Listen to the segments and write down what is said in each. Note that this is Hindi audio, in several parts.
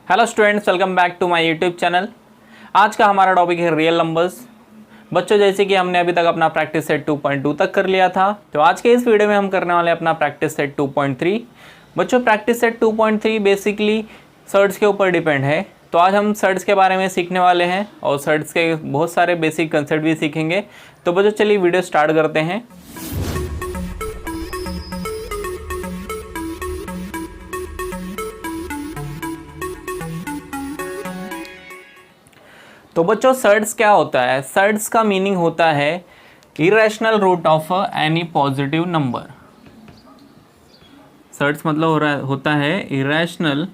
Hello students, welcome back to my YouTube channel. आज का हमारा टॉपिक है रियल नंबर्स। बच्चों, जैसे कि हमने अभी तक अपना प्रैक्टिस सेट 2.2 तक कर लिया था, तो आज के इस वीडियो में हम करने वाले अपना प्रैक्टिस सेट 2.3। बच्चों, प्रैक्टिस सेट 2.3 बेसिकली सर्ट्स के ऊपर डिपेंड है। तो आज हम सर्ट्स के बारे में सीखने वाले हैं और सर्ट्स के बहुत सारे बेसिक कंसेप्ट भी सीखेंगे। तो बच्चों चलिए वीडियो स्टार्ट करते हैं। तो बच्चों सर्ट्स क्या होता है? सर्ट्स का मीनिंग होता है irrational root of any positive number. Surds मतलब होता है irrational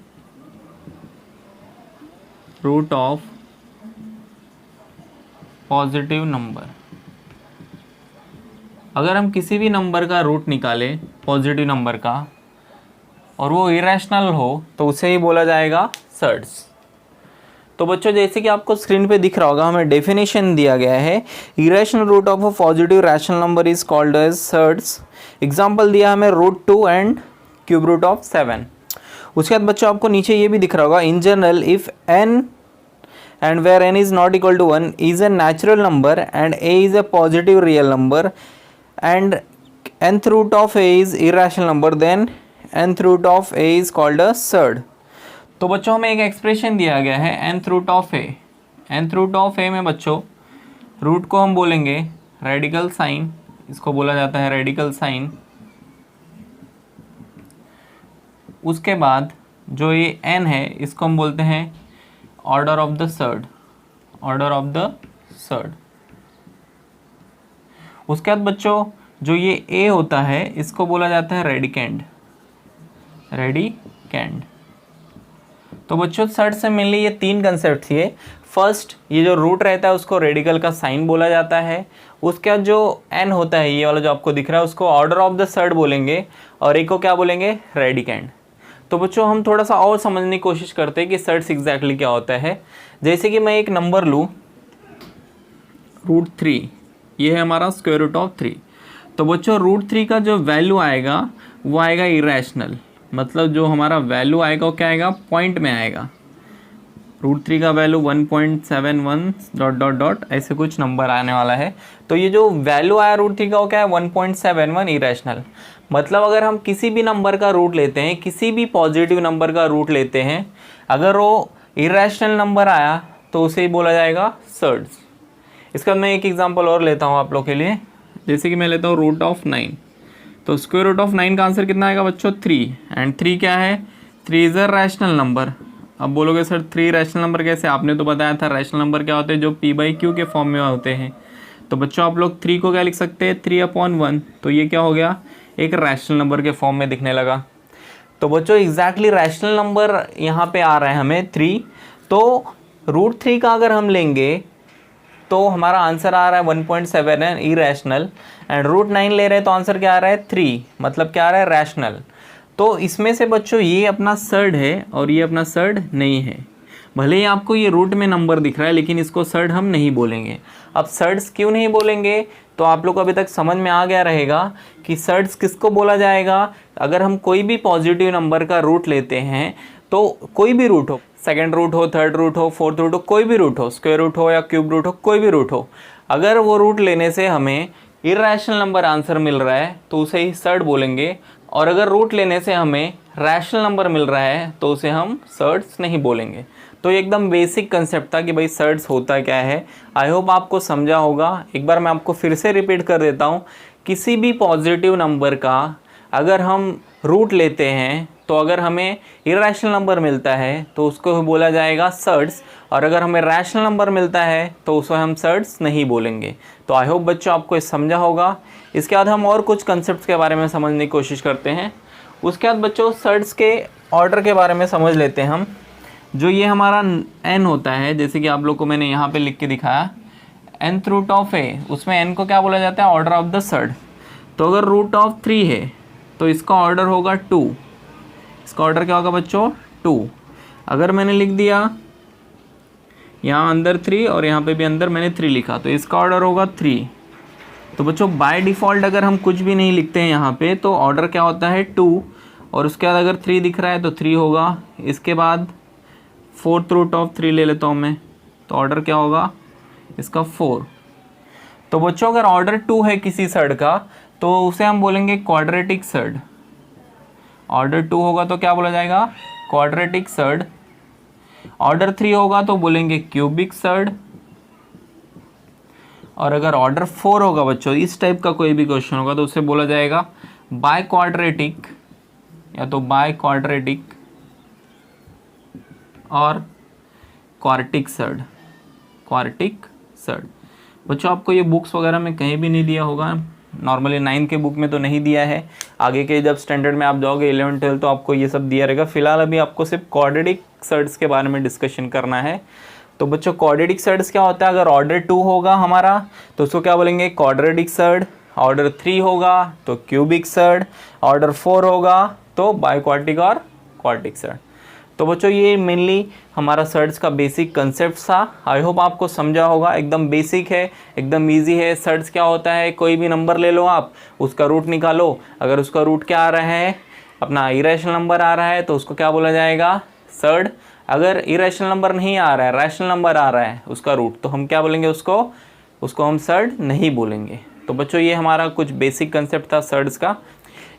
root of positive number. अगर हम किसी भी नंबर का रूट निकालें पॉजिटिव नंबर का और वो इरेशनल हो तो उसे ही बोला जाएगा सर्ट्स। तो बच्चों जैसे कि आपको स्क्रीन पे दिख रहा होगा, हमें डेफिनेशन दिया गया है irrational root of a positive rational number is called as surds. Example दिया हमें √2 एंड क्यूब रूट ऑफ 7। उसके बाद बच्चों आपको नीचे ये भी दिख रहा होगा in general if n and where n is not equal to 1 is a natural number and a is a positive real number and nth root of a is irrational number, then nth root of a is called a surd। तो बच्चों हमें एक एक्सप्रेशन दिया गया है nth root of A. nth root of A में बच्चों रूट को हम बोलेंगे रेडिकल साइन, इसको बोला जाता है रेडिकल साइन। उसके बाद जो ये n है इसको हम बोलते हैं order of the surd, order of the surd. उसके बाद बच्चों जो ये a होता है इसको बोला जाता है रेडिकेंड, रेडिकेंड। तो बच्चों सर्ट से मेनली ये तीन कंसेप्ट थे। फर्स्ट, ये जो रूट रहता है उसको रेडिकल का साइन बोला जाता है। उसके बाद जो n होता है ये वाला जो आपको दिख रहा है उसको ऑर्डर ऑफ द सर्ट बोलेंगे और एक को क्या बोलेंगे, रेडिकेंड। तो बच्चों हम थोड़ा सा और समझने की कोशिश करते हैं कि सर्ट्स एग्जैक्टली क्या होता है। जैसे कि मैं एक नंबर लूँ √3, ये है हमारा स्क्वायर रूट ऑफ 3। तो बच्चों √3 का जो वैल्यू आएगा वो आएगा इरेशनल, मतलब जो हमारा वैल्यू आएगा वो क्या आएगा, पॉइंट में आएगा। √3 का वैल्यू 1.71 ... ऐसे कुछ नंबर आने वाला है। तो ये जो वैल्यू आया √3 का वो क्या है, 1.71 इरेशनल। मतलब अगर हम किसी भी नंबर का रूट लेते हैं, किसी भी पॉजिटिव नंबर का रूट लेते हैं, अगर वो इरेशनल नंबर आया तो उसे ही बोला जाएगा सर्ट्स। इसका मैं एक एग्जाम्पल और लेता हूँ आप लोग के लिए। जैसे कि मैं लेता हूँ √9। तो स्क्वायर रूट ऑफ 9 का आंसर कितना आएगा बच्चों, 3। एंड 3 क्या है, 3 इज़ अ रैशनल नंबर। अब बोलोगे सर 3 रैशनल नंबर कैसे? आपने तो बताया था रैशनल नंबर क्या होते हैं, जो p/q के फॉर्म में होते हैं। तो बच्चों आप लोग 3 को क्या लिख सकते हैं, 3/1। तो ये क्या हो गया, एक रैशनल नंबर के फॉर्म में दिखने लगा। तो बच्चों एग्जैक्टली रैशनल नंबर यहाँ पे आ रहा है हमें 3। तो √3 का अगर हम लेंगे तो हमारा आंसर आ रहा है 1.7 इरेशनल। एंड √9 ले रहे हैं तो आंसर क्या आ रहा है, 3, मतलब क्या आ रहा है, रैशनल। तो इसमें से बच्चों ये अपना सर्ड है और ये अपना सर्ड नहीं है। भले ही आपको ये रूट में नंबर दिख रहा है लेकिन इसको सर्ड हम नहीं बोलेंगे। अब सर्ड्स क्यों नहीं बोलेंगे, तो आप लोग को अभी तक समझ में आ गया रहेगा कि सर्ड्स किसको बोला जाएगा। अगर हम कोई भी पॉजिटिव नंबर का रूट लेते हैं, तो कोई भी रूट हो, सेकंड रूट हो, थर्ड रूट हो, फोर्थ रूट हो, कोई भी रूट हो, स्क्वायर रूट हो या क्यूब रूट हो, कोई भी रूट हो, अगर वो रूट लेने से हमें इरेशनल नंबर आंसर मिल रहा है तो उसे ही सर्ड बोलेंगे। और अगर रूट लेने से हमें रैशनल नंबर मिल रहा है तो उसे हम सर्ड्स नहीं बोलेंगे। तो ये एकदम बेसिक कंसेप्ट था कि भाई सर्ड्स होता क्या है। आई होप आपको समझा होगा। एक बार मैं आपको फिर से रिपीट कर देता हूँ, किसी भी पॉजिटिव नंबर का अगर हम रूट लेते हैं तो अगर हमें इरेशनल नंबर मिलता है तो उसको बोला जाएगा सर्ट्स, और अगर हमें रैशनल नंबर मिलता है तो उसे हम सर्ट्स नहीं बोलेंगे। तो आई होप बच्चों आपको ये समझा होगा। इसके बाद हम और कुछ कंसेप्ट्स के बारे में समझने की कोशिश करते हैं। उसके बाद बच्चों सर्ट्स के ऑर्डर के बारे में समझ लेते हैं हम। जो ये हमारा n होता है, जैसे कि आप लोग को मैंने यहाँ पे लिख के दिखाया nth रूट ऑफ ए, उसमें n को क्या बोला जाता है, ऑर्डर ऑफ द सर्ड। तो अगर √3 है तो इसका ऑर्डर होगा 2। इसका ऑर्डर क्या होगा बच्चों, 2। अगर मैंने लिख दिया यहाँ अंदर 3 और यहाँ पे भी अंदर मैंने 3 लिखा तो इसका ऑर्डर होगा 3। तो बच्चों बाय डिफ़ॉल्ट अगर हम कुछ भी नहीं लिखते हैं यहाँ पे तो ऑर्डर क्या होता है, 2। और उसके बाद अगर 3 दिख रहा है तो 3 होगा। इसके बाद फोर्थ रूट ऑफ 3 ले लेता हूँ मैं, तो ऑर्डर क्या होगा इसका 4। तो बच्चों अगर ऑर्डर 2 है किसी सर्ड का तो उसे हम बोलेंगे क्वाड्रेटिक सर्ड। ऑर्डर 2 होगा तो क्या बोला जाएगा क्वाड्रेटिक सर्ड। ऑर्डर 3 होगा तो बोलेंगे क्यूबिक सर्ड। और अगर ऑर्डर 4 होगा बच्चों, इस टाइप का कोई भी क्वेश्चन होगा तो उसे बोला जाएगा बाय क्वाड्रेटिक या तो बाय क्वाड्रेटिक और क्वार्टिक सर्ड। क्वार्टिक सर्ड बच्चों आपको ये बुक्स वगैरह में कहीं भी नहीं दिया होगा, नॉर्मली 9 के बुक में तो नहीं दिया है। आगे के जब स्टैंडर्ड में आप जाओगे 11 12 तो आपको ये सब दिया रहेगा। फिलहाल अभी आपको सिर्फ क्वाड्रेटिक सर्ड्स के बारे में डिस्कशन करना है। तो बच्चों क्वाड्रेटिक सर्ड्स क्या होता है, अगर ऑर्डर 2 होगा हमारा तो उसको क्या बोलेंगे क्वाड्रेटिक सर्ड। ऑर्डर 3 होगा तो क्यूबिक सर्ड। ऑर्डर 4 होगा तो बाइक्वार्टिक और क्वार्टिक सर्ड। तो बच्चों ये मेनली हमारा सर्ड्स का बेसिक कंसेप्ट था। आई होप आपको समझा होगा, एकदम बेसिक है, एकदम इजी है। सर्ड्स क्या होता है, कोई भी नंबर ले लो आप, उसका रूट निकालो। अगर उसका रूट क्या आ रहा है अपना इरेशनल नंबर आ रहा है तो उसको क्या बोला जाएगा सर्ड। अगर इरेशनल नंबर नहीं आ रहा है, रैशनल नंबर आ रहा है उसका रूट, तो हम क्या बोलेंगे उसको हम सर्ड नहीं बोलेंगे। तो बच्चों ये हमारा कुछ बेसिक कंसेप्ट था सर्ड्स का।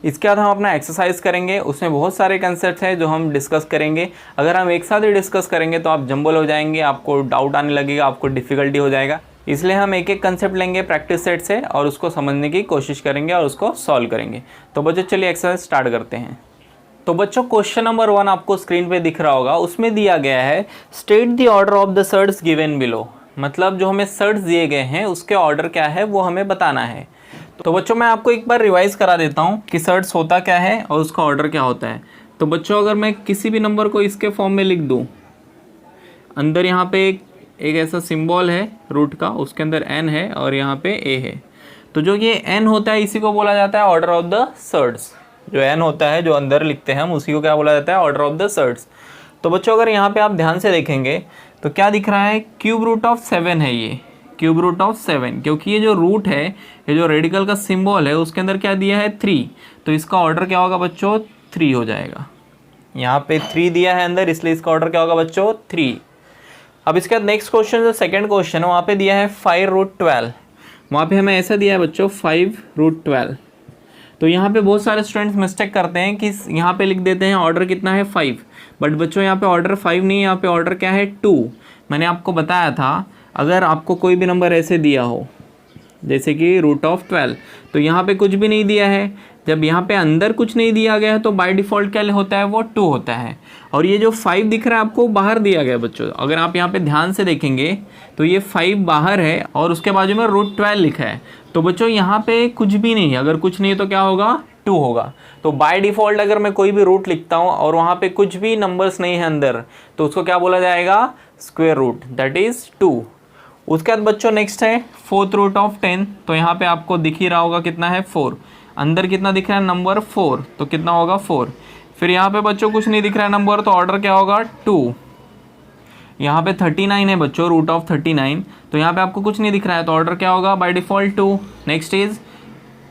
इसके बाद हम अपना एक्सरसाइज करेंगे, उसमें बहुत सारे कंसेप्ट हैं जो हम डिस्कस करेंगे। अगर हम एक साथ ही डिस्कस करेंगे तो आप जंबल हो जाएंगे, आपको डाउट आने लगेगा, आपको डिफ़िकल्टी हो जाएगा। इसलिए हम एक एक कंसेप्ट लेंगे प्रैक्टिस सेट से और उसको समझने की कोशिश करेंगे और उसको सॉल्व करेंगे। तो बच्चों चलिए एक्सरसाइज स्टार्ट करते हैं। तो बच्चों क्वेश्चन नंबर 1 आपको स्क्रीन पे दिख रहा होगा, उसमें दिया गया है state the order of the surds given below. मतलब जो हमें सर्ड्स दिए गए हैं उसके ऑर्डर क्या है वो हमें बताना है। तो बच्चों मैं आपको एक बार रिवाइज करा देता हूँ कि सर्ड्स होता क्या है और उसका ऑर्डर क्या होता है। तो बच्चों अगर मैं किसी भी नंबर को इसके फॉर्म में लिख दूँ, अंदर यहाँ पे एक ऐसा सिंबल है रूट का, उसके अंदर n है और यहाँ पे a है। तो जो ये n होता है इसी को बोला जाता है ऑर्डर ऑफ द सर्ड्स। जो n होता है जो अंदर लिखते हैं हम उसी को क्या बोला जाता है ऑर्डर ऑफ द सर्ड्स। तो बच्चों अगर यहाँ पे आप ध्यान से देखेंगे तो क्या दिख रहा है क्यूब रूट ऑफ 7 है, ये क्यूब रूट ऑफ 7, क्योंकि ये जो रूट है, ये जो रेडिकल का सिंबल है उसके अंदर क्या दिया है 3, तो इसका ऑर्डर क्या होगा बच्चों 3 हो जाएगा। यहाँ पे 3 दिया है अंदर, इसलिए इसका ऑर्डर क्या होगा बच्चों 3। अब इसके बाद नेक्स्ट क्वेश्चन जो सेकंड क्वेश्चन है वहाँ पे दिया है 5 रूट 12। वहाँ पे हमें ऐसा दिया है बच्चों 5 रूट 12। तो यहाँ पे बहुत सारे स्टूडेंट्स मिस्टेक करते हैं कि यहाँ पे लिख देते हैं ऑर्डर कितना है 5, बट बच्चों यहाँ पे ऑर्डर 5 नहीं है, यहाँ पे ऑर्डर क्या है 2। मैंने आपको बताया था अगर आपको कोई भी नंबर ऐसे दिया हो जैसे कि रूट ऑफ 12, तो यहाँ पे कुछ भी नहीं दिया है, जब यहाँ पे अंदर कुछ नहीं दिया गया है तो बाय डिफ़ॉल्ट क्या होता है वो 2 होता है। और ये जो 5 दिख रहा है आपको बाहर दिया गया बच्चों, अगर आप यहाँ पे ध्यान से देखेंगे तो ये 5 बाहर है और उसके बाजू में रूट 12 लिखा है। तो बच्चों यहाँ पे कुछ भी नहीं है, अगर कुछ नहीं है तो क्या होगा 2 होगा। तो बाय डिफ़ॉल्ट अगर मैं कोई भी रूट लिखता हूँ और वहाँ पे कुछ भी नंबर्स नहीं है अंदर तो उसको क्या बोला जाएगा स्क्वायर रूट, दैट इज़ 2। उसके बाद बच्चों नेक्स्ट है 4th रूट ऑफ 10। तो यहाँ पे आपको दिख ही रहा होगा कितना है 4, अंदर कितना दिख रहा है नंबर 4, तो कितना होगा 4। फिर यहाँ पे बच्चों कुछ नहीं दिख रहा है नंबर, तो ऑर्डर क्या होगा 2। यहाँ पे 39 है बच्चों रूट ऑफ 39, तो यहाँ पे आपको कुछ नहीं दिख रहा है तो ऑर्डर क्या होगा by default 2। Next is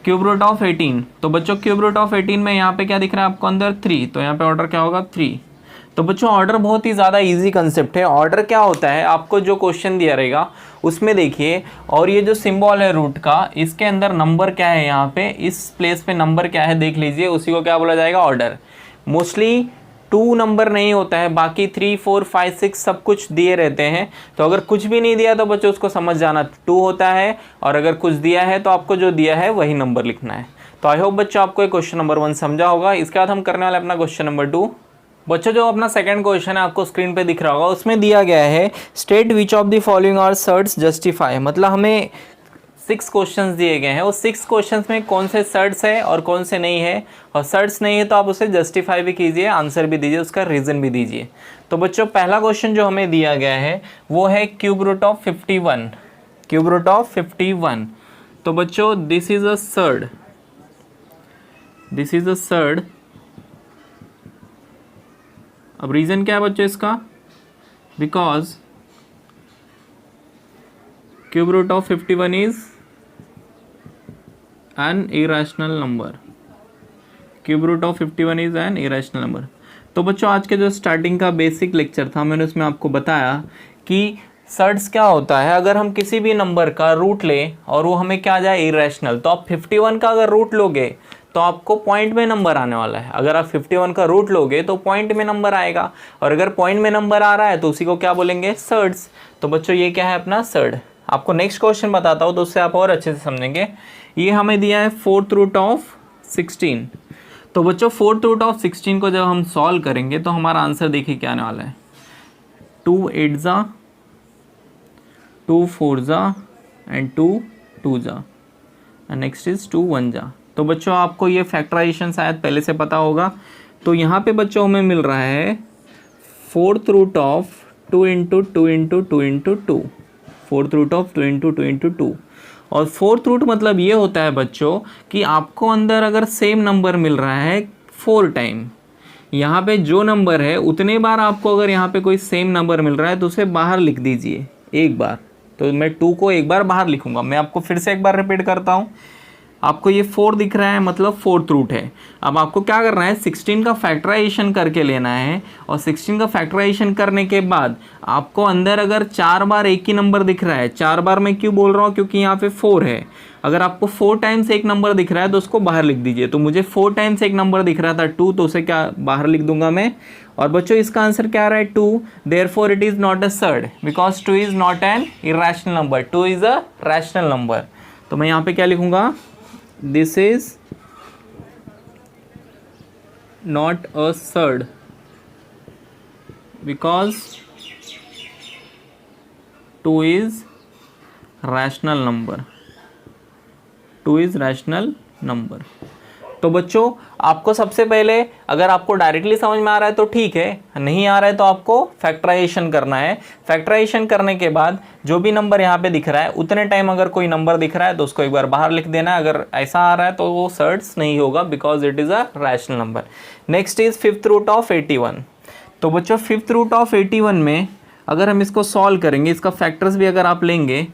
cube root of 18। तो बच्चों क्यूब रूट ऑफ 18 में यहाँ पे क्या दिख रहा है आपको अंदर 3, तो यहाँ पे ऑर्डर क्या होगा 3। तो बच्चों ऑर्डर बहुत ही ज़्यादा इजी कंसेप्ट है। ऑर्डर क्या होता है आपको जो क्वेश्चन दिया रहेगा उसमें देखिए, और ये जो सिंबल है रूट का इसके अंदर नंबर क्या है, यहाँ पे इस प्लेस पे नंबर क्या है देख लीजिए, उसी को क्या बोला जाएगा ऑर्डर। मोस्टली 2 नंबर नहीं होता है, बाकी 3 4 5 6 सब कुछ दिए रहते हैं। तो अगर कुछ भी नहीं दिया तो बच्चों उसको समझ जाना 2 होता है, और अगर कुछ दिया है तो आपको जो दिया है वही नंबर लिखना है। तो आई होप बच्चों आपको क्वेश्चन नंबर 1 समझा होगा। इसके बाद हम करने वाले अपना क्वेश्चन नंबर 2। बच्चों जो अपना सेकंड क्वेश्चन है आपको स्क्रीन पे दिख रहा होगा, उसमें दिया गया है state which of the following are surds justify. मतलब हमें 6 क्वेश्चंस दिए गए हैं, उस 6 क्वेश्चंस में कौन से सर्ड्स है और कौन से नहीं है, और सर्ड्स नहीं है तो आप उसे जस्टिफाई भी कीजिए, आंसर भी दीजिए, उसका रीज़न भी दीजिए। तो बच्चों पहला क्वेश्चन जो हमें दिया गया है वो है cube root of 51। Cube root of 51। तो बच्चों this is a surd, this is a surd. अब रीज़न क्या है बच्चों इसका, because cube root of 51 is an irrational number. Cube root of 51 is an irrational number. तो बच्चों आज के जो स्टार्टिंग का बेसिक लेक्चर था मैंने उसमें आपको बताया कि सर्ड्स क्या होता है। अगर हम किसी भी नंबर का रूट लें और वो हमें क्या आ जाए इरेशनल, तो आप 51 का अगर रूट लोगे तो आपको पॉइंट में नंबर आने वाला है। अगर आप 51 का रूट लोगे तो पॉइंट में नंबर आएगा, और अगर पॉइंट में नंबर आ रहा है तो उसी को क्या बोलेंगे, सर्ड्स। तो बच्चों ये क्या है अपना सर्ड। आपको नेक्स्ट क्वेश्चन बताता हूँ तो उससे आप और अच्छे से समझेंगे। ये हमें दिया है फोर्थ रूट ऑफ 16। तो बच्चों फोर्थ रूट ऑफ 16 को जब हम सॉल्व करेंगे तो हमारा आंसर देखिए क्या आने वाला है, 2 8 जा, 2 4 जा एंड 2 2 जा, एंड नेक्स्ट इज 2 1 जा। तो बच्चों आपको ये फैक्टराइजेशन शायद पहले से पता होगा। तो यहाँ पे बच्चों हमें मिल रहा है fourth root of 2 into 2 into 2 into 2, fourth root of 2 into 2 into 2। और फोर्थ रूट मतलब ये होता है बच्चों कि आपको अंदर अगर सेम नंबर मिल रहा है 4 टाइम, यहाँ पे जो नंबर है उतने बार आपको अगर यहाँ पे कोई सेम नंबर मिल रहा है तो उसे बाहर लिख दीजिए एक बार। तो मैं 2 को एक बार बाहर लिखूंगा। मैं आपको फिर से एक बार रिपीट करता हूँ। आपको ये 4 दिख रहा है मतलब फोर्थ रूट है। अब आपको क्या करना है, 16 का फैक्टराइजेशन करके लेना है, और 16 का फैक्टराइजेशन करने के बाद आपको अंदर अगर 4 बार एक ही नंबर दिख रहा है, 4 बार मैं क्यों बोल रहा हूँ क्योंकि यहाँ पे 4 है। अगर आपको 4 टाइम्स एक नंबर दिख रहा है तो उसको बाहर लिख दीजिए। तो मुझे 4 टाइम्स एक नंबर दिख रहा था 2, तो उसे क्या बाहर लिख दूंगा मैं। और बच्चों इसका आंसर क्या आ रहा है 2, therefore it is not a surd because 2 is not an irrational number, 2 is a rational number. तो मैं यहाँ पे क्या लिखूंगा, this is not a surd because 2 is rational number, 2 is rational number। तो बच्चों आपको सबसे पहले अगर आपको डायरेक्टली समझ में आ रहा है तो ठीक है, नहीं आ रहा है तो आपको फैक्टराइजेशन करना है। फैक्टराइजेशन करने के बाद जो भी नंबर यहाँ पे दिख रहा है उतने टाइम अगर कोई नंबर दिख रहा है तो उसको एक बार बाहर लिख देना है। अगर ऐसा आ रहा है तो वो सर्ड्स नहीं होगा because it is a rational number. Next is fifth root of 81। तो बच्चों फिफ्थ रूट ऑफ 81 में अगर हम इसको सॉल्व करेंगे, इसका फैक्टर्स भी अगर आप लेंगे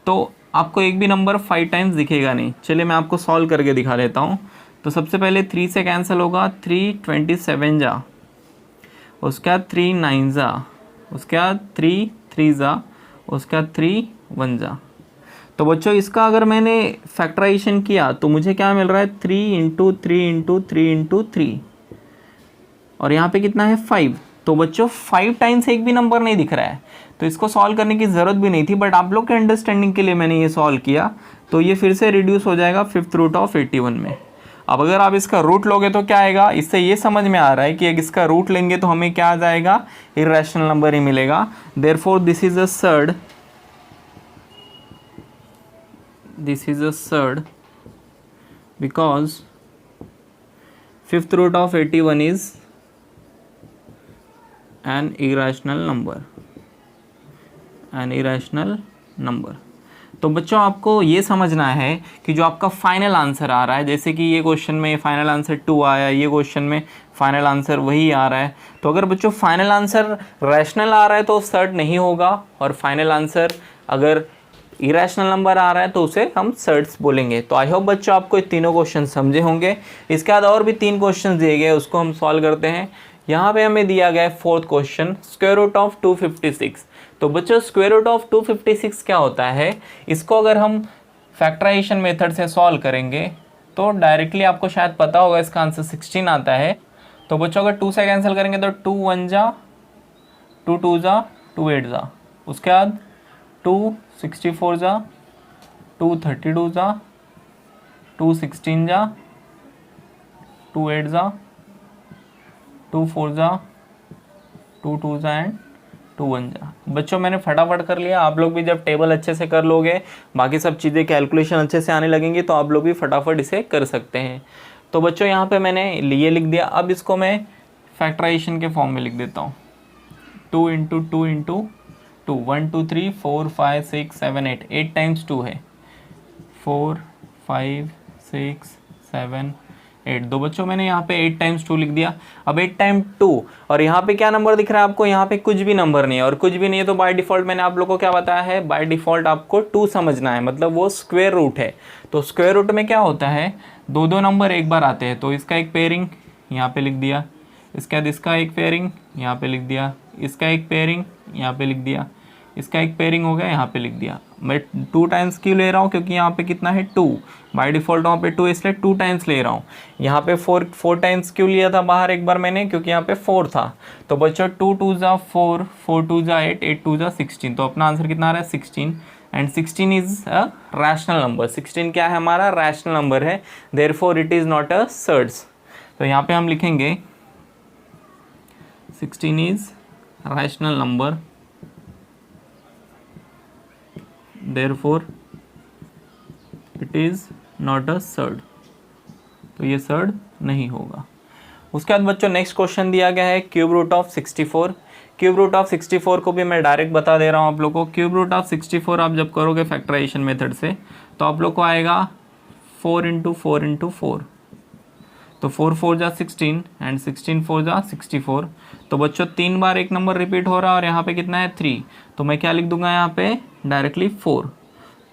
तो आपको एक भी नंबर 5 टाइम्स दिखेगा नहीं। चलिए मैं आपको सॉल्व करके दिखा देता हूँ। तो सबसे पहले 3 से कैंसिल होगा, 3 27 जा, उसके बाद 3 9 जा, उसके बाद 3 3 जा, उसके बाद 3 1 जा। तो बच्चों इसका अगर मैंने फैक्टराइजेशन किया तो मुझे क्या मिल रहा है, 3 इंटू 3 इंटू 3 इंटू 3, और यहाँ पे कितना है 5। तो बच्चों 5 टाइम्स एक भी नंबर नहीं दिख रहा है तो इसको सॉल्व करने की ज़रूरत भी नहीं थी, बट आप लोग के अंडरस्टैंडिंग के लिए मैंने ये सॉल्व किया। तो ये फिर से रिड्यूस हो जाएगा फिफ्थ रूट ऑफ 81 में। अब अगर आप इसका रूट लोगे तो क्या आएगा, इससे ये समझ में आ रहा है कि अगर इसका रूट लेंगे तो हमें क्या आ जाएगा, इरेशनल नंबर ही मिलेगा। Therefore this is a surd, this is a surd because fifth root of 81 is an irrational number, an irrational number. तो बच्चों आपको ये समझना है कि जो आपका फाइनल आंसर आ रहा है, जैसे कि ये क्वेश्चन में फाइनल आंसर 2 आया, ये क्वेश्चन में फाइनल आंसर वही आ रहा है। तो अगर बच्चों फाइनल आंसर रैशनल आ रहा है तो सर्ड नहीं होगा, और फाइनल आंसर अगर इरेशनल नंबर आ रहा है तो उसे हम सर्ड्स बोलेंगे। तो आई होप बच्चों आपको ये तीनों क्वेश्चन समझे होंगे। इसके बाद और भी 3 क्वेश्चन दिए गए, उसको हम सॉल्व करते हैं। यहाँ पे हमें दिया गया है fourth question, square root of 256। तो बच्चों स्क्वायर रूट ऑफ 256 क्या होता है, इसको अगर हम फैक्टराइजेशन मेथड से सॉल्व करेंगे तो डायरेक्टली आपको शायद पता होगा इसका आंसर 16 आता है। तो बच्चों अगर 2 से कैंसिल करेंगे तो 2 1 जा, 2 2 जा, 2 8 जा, उसके बाद 2 64 जा, 2 32 जा, 2 16 जा, 2 8 जा, 2 4 जा, 2 2 जा एंड 2 1 जा। बच्चों मैंने फटाफट कर लिया, आप लोग भी जब टेबल अच्छे से कर लोगे, बाकी सब चीज़ें कैलकुलेशन अच्छे से आने लगेंगी तो आप लोग भी फटाफट इसे कर सकते हैं। तो बच्चों यहाँ पे मैंने ये लिख दिया। अब इसको मैं फैक्टराइजेशन के फॉर्म में लिख देता हूँ, 2 इंटू 2 इंटू 2, 1 2 3 4 5 6 7 8, 8 टाइम्स 2 है, 4 5 6 7 8। दो बच्चों मैंने यहाँ पे 8 टाइम्स 2 लिख दिया। अब 8 टाइम 2, और यहाँ पे क्या नंबर दिख रहा है आपको, यहाँ पे कुछ भी नंबर नहीं है, और कुछ भी नहीं है तो बाय डिफ़ॉल्ट मैंने आप लोगों को क्या बताया है, बाय डिफ़ॉल्ट आपको 2 समझना है, मतलब वो स्क्वायर रूट है। तो स्क्वायर रूट में क्या होता है, 2 2 नंबर एक बार आते हैं, तो इसका एक पेयरिंग यहाँ पे लिख दिया, इसके बाद इसका एक पेयरिंग यहाँ पे लिख दिया, इसका एक पेयरिंग यहाँ पे लिख दिया, इसका एक पेयरिंग हो गया यहाँ पे लिख दिया। मैं 2 टाइम्स क्यों ले रहा हूँ, क्योंकि यहाँ पे कितना है 2, बाय डिफ़ॉल्ट वहाँ पे 2 इसलिए 2 टाइम्स ले रहा हूँ। यहाँ पे 4 टाइम्स क्यों लिया था बाहर एक बार मैंने, क्योंकि यहाँ पे 4 था। तो बच्चों 2 2 जा 4, 4 2 जा 8, 8 2 जा 16। तो अपना आंसर कितना आ रहा है 16, and 16 is a rational number. 16 क्या है हमारा, रैशनल नंबर है, therefore it is not a surds. तो यहाँ पे हम लिखेंगे 16 is rational number, therefore it is not a surd। तो ये सर्ड नहीं होगा। उसके बाद बच्चों नेक्स्ट क्वेश्चन दिया गया है cube root of 64। Cube root of 64 को भी मैं डायरेक्ट बता दे रहा हूँ आप लोग को। क्यूब रूट ऑफ 64 आप जब करोगे फैक्टराइजेशन मेथड से तो आप लोग को आएगा 4 × 4 × 4। तो 4 4 जा 16 एंड 16 4 जा 64। तो बच्चों 3 बार एक नंबर रिपीट हो रहा है और यहाँ पे कितना है 3। तो मैं क्या लिख दूंगा यहाँ पे डायरेक्टली 4।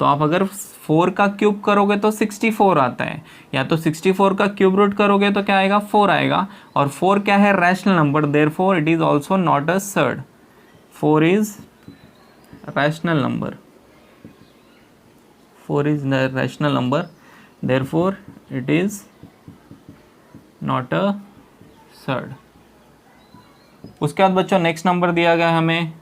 तो आप अगर 4 का क्यूब करोगे तो 64 आता है, या तो 64 का क्यूब रूट करोगे तो क्या आएगा 4 आएगा। और 4 क्या है, rational number, therefore it is also not a surd. 4 is rational number, 4 is rational number, therefore it is not a surd. उसके बाद बच्चों नेक्स्ट नंबर दिया गया है हमें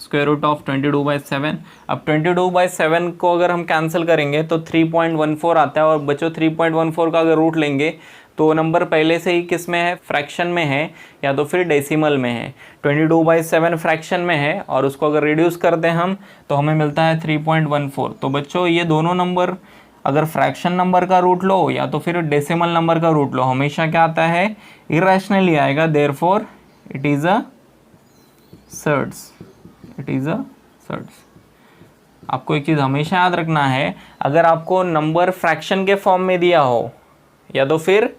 स्क्वायर रूट ऑफ 22/7। अब 22/7 को अगर हम कैंसिल करेंगे तो 3.14 आता है, और बच्चों 3.14 का अगर रूट लेंगे तो नंबर पहले से ही किस में है, फ्रैक्शन में है या तो फिर डेसिमल में है। 22/7 फ्रैक्शन में है और उसको अगर रिड्यूस करते हैं हम तो हमें मिलता है 3.14। तो बच्चों ये दोनों नंबर अगर फ्रैक्शन नंबर का रूट लो या तो फिर डेसिमल नंबर का रूट लो, हमेशा क्या आता है, इरेशनली आएगा, therefore it is a surds, it is a surds. आपको एक चीज़ हमेशा याद रखना है, अगर आपको नंबर फ्रैक्शन के फॉर्म में दिया हो या तो फिर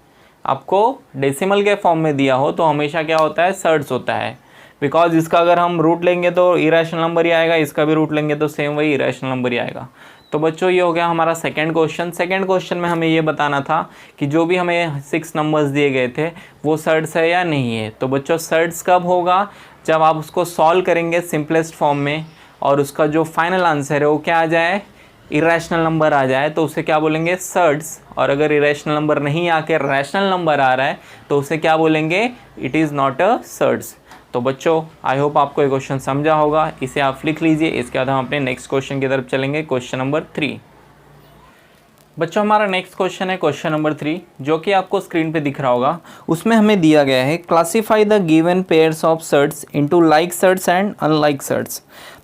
आपको डेसिमल के फॉर्म में दिया हो तो हमेशा क्या होता है, सर्ड्स होता है। बिकॉज इसका अगर हम रूट लेंगे तो इरेशनल नंबर ही आएगा, इसका भी रूट लेंगे तो सेम वही इरेशनल नंबर ही आएगा। तो बच्चों ये हो गया हमारा सेकंड क्वेश्चन। सेकंड क्वेश्चन में हमें ये बताना था कि जो भी हमें 6 नंबर्स दिए गए थे वो सर्ड्स है या नहीं है। तो बच्चों सर्ड्स कब होगा, जब आप उसको सॉल्व करेंगे सिंपलेस्ट फॉर्म में और उसका जो फाइनल आंसर है वो क्या आ जाए, इरेशनल नंबर आ जाए, तो उसे क्या बोलेंगे, सर्ड्स। और अगर इरेशनल नंबर नहीं आके रैशनल नंबर आ रहा है तो उसे क्या बोलेंगे, it is not a surds. तो बच्चों आई होप आपको ये क्वेश्चन समझा होगा, इसे आप लिख लीजिए। इसके बाद हम अपने नेक्स्ट क्वेश्चन की तरफ चलेंगे, क्वेश्चन नंबर 3। बच्चों हमारा नेक्स्ट क्वेश्चन है क्वेश्चन नंबर 3, जो कि आपको स्क्रीन पे दिख रहा होगा। उसमें हमें दिया गया है classify the given pairs of surds into like surds and unlike surds.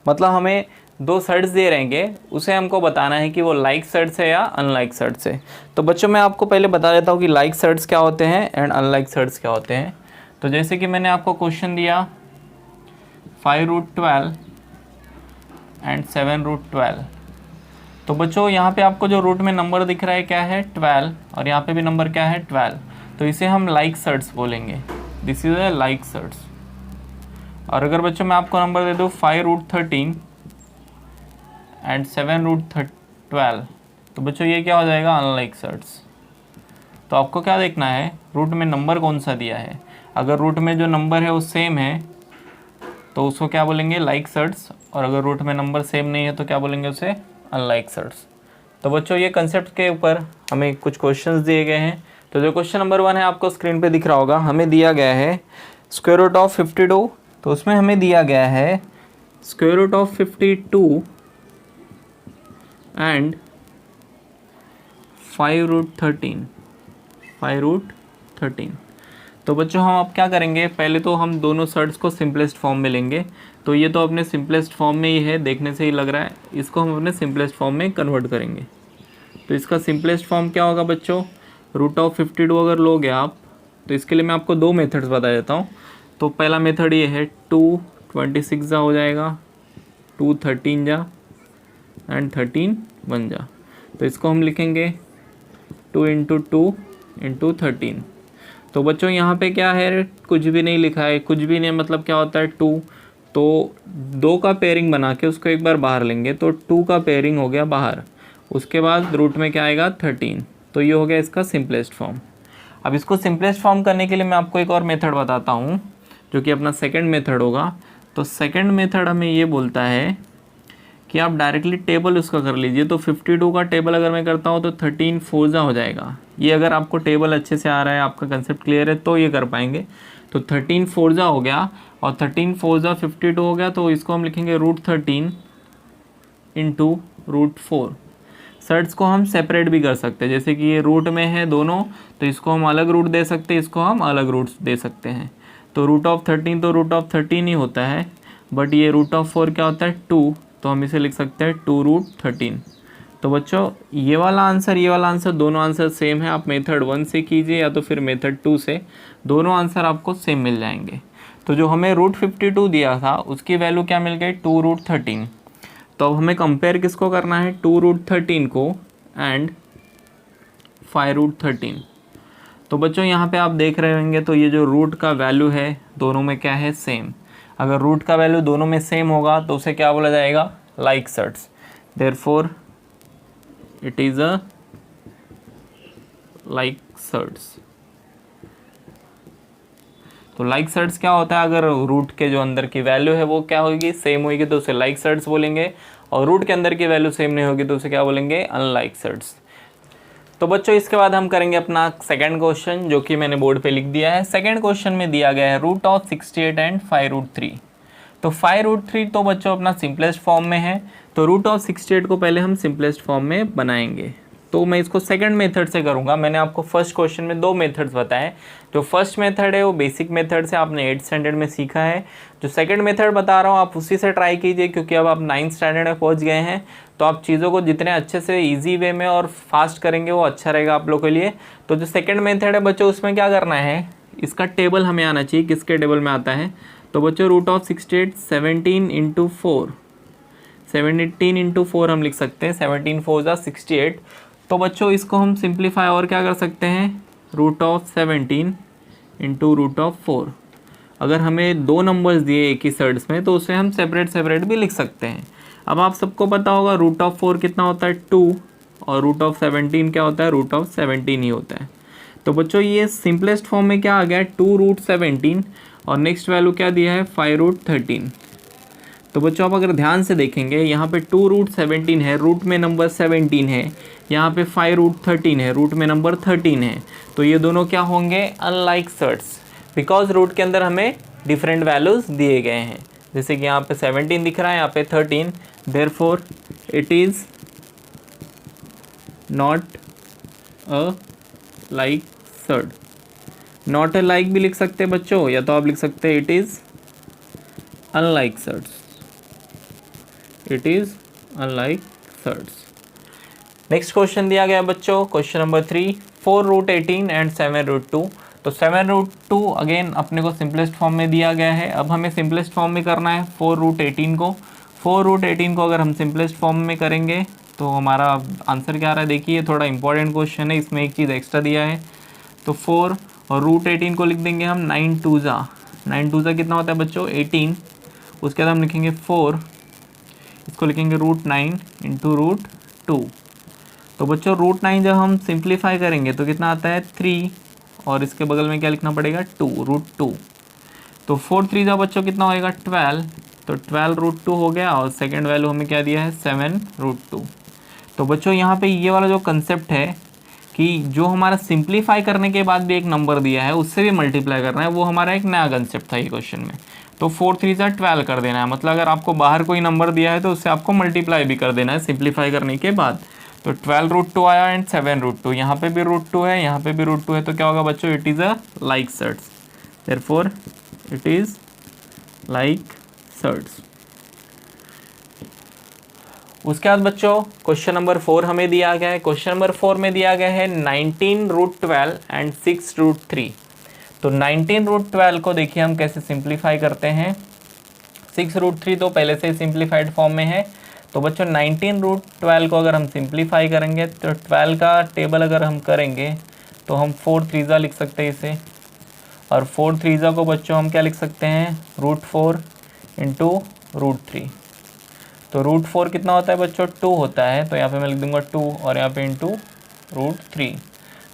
मतलब हमें 2 सर्ड्स दे रहेंगे, उसे हमको बताना है कि वो लाइक सर्ड्स है या अनलाइक सर्ड्स है। तो बच्चों मैं आपको पहले बता देता हूँ कि लाइक सर्ड्स क्या होते हैं एंड अनलाइक सर्ड्स क्या होते हैं। तो जैसे कि मैंने आपको क्वेश्चन दिया 5√12 एंड 7√12। तो बच्चों यहाँ पे आपको जो रूट में नंबर दिख रहा है क्या है, 12, और यहाँ पे भी नंबर क्या है 12। तो इसे हम लाइक सर्ड्स बोलेंगे, this is a like surds. और अगर बच्चों मैं आपको नंबर दे दूँ 5√13 एंड 7√12, तो बच्चों ये क्या हो जाएगा, अनलाइक सर्ड्स। तो आपको क्या देखना है, रूट में नंबर कौन सा दिया है। अगर रूट में जो नंबर है वो सेम है तो उसको क्या बोलेंगे, लाइक सर्ड्स। और अगर रूट में नंबर सेम नहीं है तो क्या बोलेंगे उसे, अनलाइक सर्ड्स। तो बच्चों ये कंसेप्ट के ऊपर हमें कुछ क्वेश्चंस दिए गए हैं। तो जो क्वेश्चन नंबर 1 है आपको स्क्रीन पे दिख रहा होगा, हमें दिया गया है स्क्वायर रूट ऑफ 52। तो उसमें हमें दिया गया है स्क्वायर रूट ऑफ 52 एंड 5√13, 5√13। तो बच्चों हम अब क्या करेंगे, पहले तो हम दोनों सर्ड्स को सिंपलेस्ट फॉर्म में लेंगे। तो ये तो अपने सिंपलेस्ट फॉर्म में ही है, देखने से ही लग रहा है, इसको हम अपने सिंपलेस्ट फॉर्म में कन्वर्ट करेंगे। तो इसका सिंपलेस्ट फॉर्म क्या होगा बच्चों, रूट ऑफ 52 अगर लोगे आप, तो इसके लिए मैं आपको 2 मेथड्स बता देता हूँ। तो पहला मेथड ये है 2 26 जा हो जाएगा, 2 13 जा एंड 13 1 जा। तो इसको हम लिखेंगे 2 × 2 × 13। तो बच्चों यहाँ पे क्या है, कुछ भी नहीं लिखा है, कुछ भी नहीं मतलब क्या होता है 2। तो 2 का पेयरिंग बना के उसको एक बार बाहर लेंगे तो 2 का पेयरिंग हो गया बाहर। उसके बाद रूट में क्या आएगा 13। तो ये हो गया इसका सिंपलेस्ट फॉर्म। अब इसको सिंपलेस्ट फॉर्म करने के लिए मैं आपको एक और मेथड बताता हूँ, जो कि अपना सेकंड मेथड होगा। तो सेकंड मेथड हमें ये बोलता है कि आप डायरेक्टली टेबल उसका कर लीजिए। तो 52 का टेबल अगर मैं करता हूँ तो 13 फोर्जा हो जाएगा। ये अगर आपको टेबल अच्छे से आ रहा है, आपका कंसेप्ट क्लियर है, तो ये कर पाएंगे। तो 13 फोर्जा हो गया और 13 फोर्जा 52 हो गया, तो इसको हम लिखेंगे √13 इंटू √4। सर्ट्स को हम सेपरेट भी कर सकते हैं, जैसे कि ये रूट में है दोनों, तो इसको हम अलग रूट दे सकते हैं, इसको हम अलग रूट दे सकते हैं। तो √13 तो √13 ही होता है, बट ये √4 क्या होता है 2, तो हम इसे लिख सकते हैं 2√13। तो बच्चों ये वाला आंसर दोनों आंसर सेम है। आप मेथड 1 से कीजिए या तो फिर मेथड 2 से, दोनों आंसर आपको सेम मिल जाएंगे। तो जो हमें √52 दिया था उसकी वैल्यू क्या मिल गई 2√13। तो अब हमें कंपेयर किसको करना है 2√13 को एंड 5√13। तो बच्चों यहाँ पे आप देख रहे होंगे, तो ये जो रूट का वैल्यू है दोनों में क्या है सेम। अगर रूट का वैल्यू दोनों में सेम होगा तो उसे क्या बोला जाएगा like surds. Therefore it is a like surds. तो लाइक सर्ट्स क्या होता है, अगर रूट के जो अंदर की वैल्यू है वो क्या होगी सेम होगी तो उसे लाइक सर्ट्स बोलेंगे, और रूट के अंदर की वैल्यू सेम नहीं होगी तो उसे क्या बोलेंगे अनलाइक सर्ट्स। तो बच्चों इसके बाद हम करेंगे अपना सेकंड क्वेश्चन, जो कि मैंने बोर्ड पे लिख दिया है। सेकंड क्वेश्चन में दिया गया है √68 एंड 5√3। तो 5√3 तो बच्चों अपना सिंपलेस्ट फॉर्म में है, तो √68 को पहले हम सिंपलेस्ट फॉर्म में बनाएंगे। तो मैं इसको सेकंड मेथड से करूंगा। मैंने आपको फर्स्ट क्वेश्चन में 2 मेथड्स बताए। जो फर्स्ट मेथड है वो बेसिक मेथड से आपने 8th स्टैंडर्ड में सीखा है। जो सेकंड मेथड बता रहा हूँ आप उसी से ट्राई कीजिए, क्योंकि अब आप 9th स्टैंडर्ड में पहुँच गए हैं। तो आप चीज़ों को जितने अच्छे से ईजी वे में और फास्ट करेंगे वो अच्छा रहेगा आप लोग के लिए। तो जो सेकेंड मेथड है बच्चों, उसमें क्या करना है, इसका टेबल हमें आना चाहिए। किसके टेबल में आता है, तो बच्चों √68 17 इंटू 4, 17 इंटू 4 हम लिख सकते हैं, 17 4 = 68। तो बच्चों इसको हम सिंप्लीफाई और क्या कर सकते हैं, √17 इंटू √4। अगर हमें 2 नंबर्स दिए एक ही सर्ट्स में तो उसे हम सेपरेट भी लिख सकते हैं। अब आप सबको पता होगा √4 कितना होता है 2, और √17 क्या होता है √17 ही होता है। तो बच्चों ये सिंपलेस्ट फॉर्म में क्या आ गया 2√17, और नेक्स्ट वैल्यू क्या दिया है 5√13। तो बच्चों आप अगर ध्यान से देखेंगे यहाँ पे 2√17 है, रूट में नंबर 17 है, यहाँ पे 5√13 है, रूट में नंबर 13 है। तो ये दोनों क्या होंगे अनलाइक सर्ट्स, बिकॉज रूट के अंदर हमें डिफरेंट वैल्यूज़ दिए गए हैं। जैसे कि यहाँ पे 17 दिख रहा है, यहाँ पे 13, therefore it is not a like surd. Not a like भी लिख सकते हैं बच्चों, या तो आप लिख सकते हैं it is unlike surds, it is unlike surds. Next question दिया गया बच्चों, क्वेश्चन नंबर 3, 4√18 एंड 7√2। तो 7√2 अगेन अपने को सिंपलेस्ट फॉर्म में दिया गया है। अब हमें सिंपलेस्ट फॉर्म में करना है 4√18 को। 4√18 को अगर हम सिंपलेस्ट फॉर्म में करेंगे तो हमारा आंसर क्या आ रहा है, देखिए थोड़ा इंपॉर्टेंट क्वेश्चन है, इसमें एक चीज़ एक्स्ट्रा दिया है। तो 4 और √18 को लिख देंगे हम 9 2 ज़ा कितना होता है बच्चों 18। उसके बाद हम लिखेंगे 4, इसको लिखेंगे √9 इंटू √2। तो बच्चों √9 जब हम सिंप्लीफाई करेंगे तो कितना आता है 3, और इसके बगल में क्या लिखना पड़ेगा 2 √2। तो 4 3 ज़ा बच्चों कितना होएगा 12, तो 12 √2 हो गया, और सेकंड वैल्यू हमें क्या दिया है 7√2। तो बच्चों यहाँ पे ये वाला जो कंसेप्ट है कि जो हमारा सिंप्लीफाई करने के बाद भी एक नंबर दिया है उससे भी मल्टीप्लाई करना है, वो हमारा एक नया कंसेप्ट था ये क्वेश्चन में। तो 4 3 ज़ा 12 कर देना है, मतलब अगर आपको बाहर कोई नंबर दिया है तो उससे आपको मल्टीप्लाई भी कर देना है सिंप्लीफाई करने के बाद। तो 12 √2 आया एंड 7√2, यहाँ पे भी √2 है, यहाँ पे भी √2 है, तो क्या होगा बच्चों it is a like surds, therefore it is like surds. उसके बाद बच्चों क्वेश्चन नंबर 4 हमें दिया गया है। क्वेश्चन नंबर 4 में दिया गया है 19 √12 एंड 6√3। तो 19 √12 को देखिए हम कैसे सिंप्लीफाई करते हैं। 6√3 तो पहले से ही सिंप्लीफाइड फॉर्म में है। तो बच्चों 19 √12 को अगर हम सिंप्लीफाई करेंगे तो 12 का टेबल अगर हम करेंगे तो हम 4 3 ज़ा लिख सकते हैं इसे, और 4 3 ज़ा को बच्चों हम क्या लिख सकते हैं √4 इंटू √3। तो √4 कितना होता है बच्चों 2 होता है, तो यहाँ पे मैं लिख दूंगा 2 और यहाँ पे इंटू √3।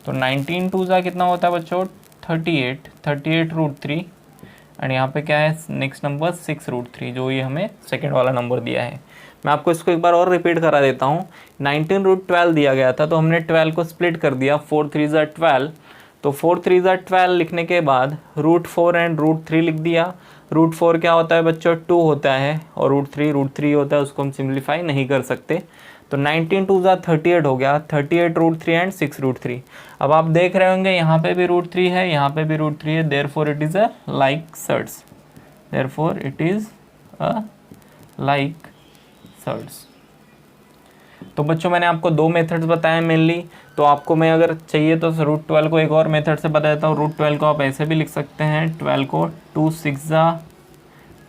तो 19 टू ज़ा कितना होता है बच्चों 38 रूट 3 एंड यहाँ पे क्या है नेक्स्ट नंबर 6 रूट 3 जो ये हमें सेकेंड वाला नंबर दिया है। मैं आपको इसको एक बार और रिपीट करा देता हूँ। 19 रूट 12 दिया गया था तो हमने 12 को स्प्लिट कर दिया 4 3 ज़ा 12, तो 4 3 ज़ा 12 लिखने के बाद रूट 4 एंड रूट 3 लिख दिया। रूट 4 क्या होता है बच्चों 2 होता है और रूट 3 होता है, उसको हम सिम्प्लीफाई नहीं कर सकते। तो 19 टू ज़ा 38 हो गया, 38 रूट 3 एंड 6 रूट 3। अब आप देख रहे होंगे यहाँ पे भी रूट 3 है, यहाँ पे भी रूट 3 है, therefore it is a like surds, therefore it is a like surds. तो बच्चों मैंने आपको दो मेथड्स बताए मेनली, तो आपको मैं अगर चाहिए तो रूट 12 को एक और मेथड से बता देता हूँ। रूट 12 को आप ऐसे भी लिख सकते हैं, 12 को 2 6 ज़ा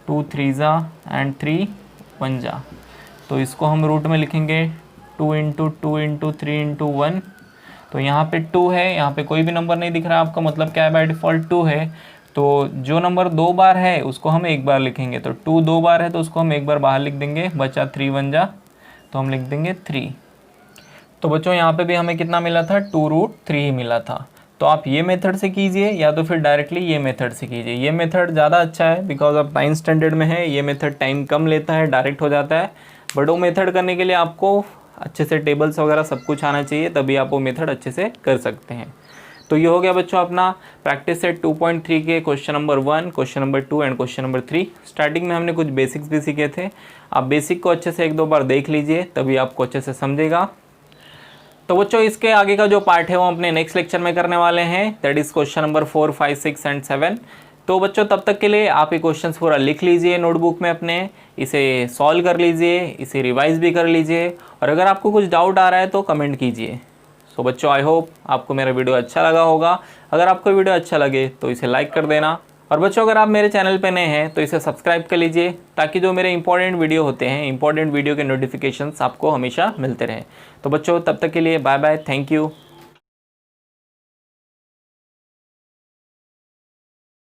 2 3 ज़ा एंड 3 1 ज़ा। तो इसको हम रूट में लिखेंगे 2 इंटू 2 इंटू 3 इंटू 1। तो यहाँ पे 2 है, यहाँ पे कोई भी नंबर नहीं दिख रहा आपका, मतलब क्या है बाय डिफ़ॉल्ट 2 है। तो जो नंबर 2 बार है उसको हम एक बार लिखेंगे, तो 2 2 बार है तो उसको हम एक बार बाहर लिख देंगे, बचा 3 1 जा, तो हम लिख देंगे 3। तो बच्चों यहाँ पे भी हमें कितना मिला था 2 रूट 3 ही मिला था। तो आप ये मेथड से कीजिए या तो फिर डायरेक्टली ये मेथड से कीजिए। ये मेथड ज़्यादा अच्छा है बिकॉज आप 9th स्टैंडर्ड में है, ये मेथड टाइम कम लेता है, डायरेक्ट हो जाता है। बट वो मेथड करने के लिए आपको अच्छे से टेबल्स वगैरह सब कुछ आना चाहिए, तभी आप वो मेथड अच्छे से कर सकते हैं। तो ये हो गया बच्चों अपना प्रैक्टिस सेट 2.3 के question number 1, question number 2 and question number 3। Starting में हमने कुछ बेसिक्स भी सीखे थे, आप बेसिक को अच्छे से एक दो बार देख लीजिए तभी आपको अच्छे से समझेगा। तो बच्चों इसके आगे का जो पार्ट है वो अपने नेक्स्ट लेक्चर में करने वाले हैं, that is question number 4 5 6 and 7। तो बच्चों तब तक के लिए आप ये क्वेश्चंस पूरा लिख लीजिए नोटबुक में अपने, इसे सॉल्व कर लीजिए, इसे रिवाइज भी कर लीजिए, और अगर आपको कुछ डाउट आ रहा है तो कमेंट कीजिए। सो बच्चों आई होप आपको मेरा वीडियो अच्छा लगा होगा। अगर आपको वीडियो अच्छा लगे तो इसे लाइक कर देना, और बच्चों अगर आप मेरे चैनल पे नए हैं तो इसे सब्सक्राइब कर लीजिए ताकि जो मेरे इंपॉर्टेंट वीडियो होते हैं, इंपॉर्टेंट वीडियो के नोटिफिकेशंस आपको हमेशा मिलते रहें। तो बच्चों तब तक के लिए बाय बाय, थैंक यू।